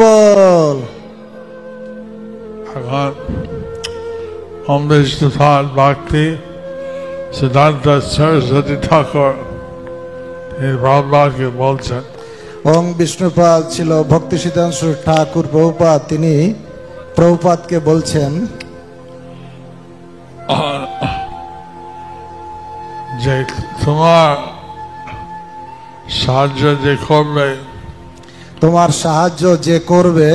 বল। এখন ওম বিষ্ণুপাদ ভক্তি সিদ্ধান্ত সরস্বতী ঠাকুর তিনি প্রভুপাদকে বলছেন। ওম বিষ্ণুপাদ ছিল ভক্তি সিদ্ধান্ত ঠাকুর প্রভুপাদ, তিনি প্রভুপাদকে বলছেন যে তোমার সাহায্য যে করবে, তোমার সাহায্য যে করবে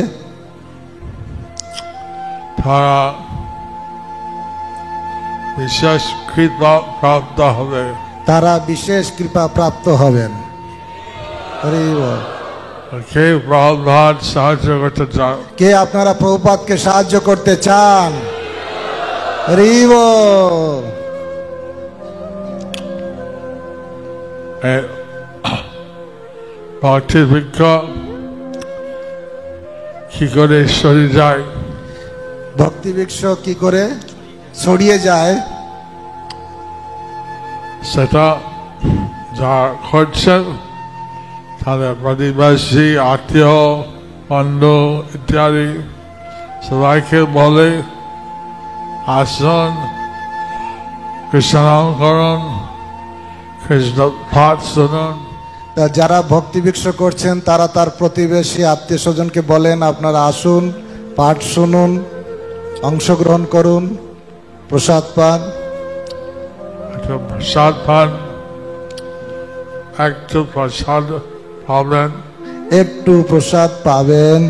তারা বিশেষ কৃপা প্রাপ্ত হবে, তারা বিশেষ কৃপা প্রাপ্ত হবেন। হরি বল। কে প্রভুপাদ সাহায্য করতে চান? কে আপনারা প্রভুপাদকে সাহায্য করতে চান? হরি বল। ভক্তি বৃক্ষ কি করে সরে যায়? ভক্তি বৃক্ষ কি করে ছড়িয়ে যায় সেটা যা করছেন তাদের প্রতিবেশী, আত্মীয়, বন্ধু ইত্যাদি সবাইকে বলে আসুন, কৃষ্ণ নাম করুন, কৃষ্ণ পাঠ শুনুন। তা যারা ভক্তি বৃক্ষ করছেন তারা তার প্রতিবেশী আত্মীয় স্বজনকে বলেন আপনারা আসুন, পাঠ শুনুন, অংশগ্রহণ করুন, প্রসাদ পান। একটা প্রসাদ পান, একটু প্রসাদ পাবেন, একটু প্রসাদ পাবেন।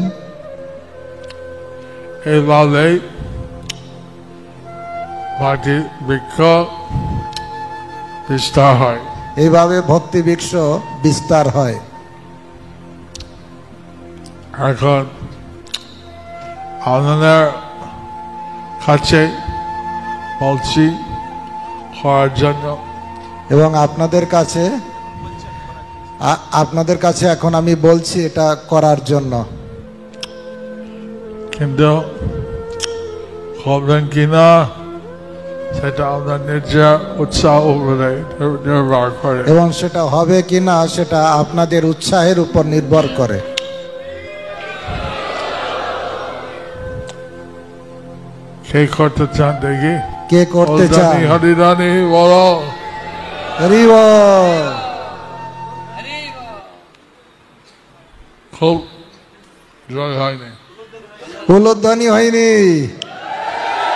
এইভাবে ভক্তি বৃক্ষ বিস্তার হয়। এইভাবে ভক্তি বৃক্ষ বিস্তার হয়। এখন আপনাদের কাছে বলছি করার জন্য, এবং আপনাদের কাছে এখন আমি বলছি এটা করার জন্য। কিন্তু করবেন কিনা সেটা আপনার নিজের উৎসাহ উপরে নির্ভর করে, এবং সেটা হবে কিনা সেটা আপনাদের উৎসাহের উপর নির্ভর করে। কে করতে চান দেখি? কে করতে চান? হরিরানি বলো। হরি বল। খুব জয় হয়নি, উলুধ্বনি হয়নি।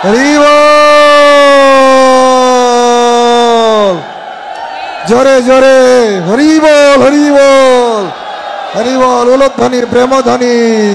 হরি বল। জোরে জোরে হরি বল, হরি বল, হরি বল। উলুধ্বনি, প্রেমধ্বনি।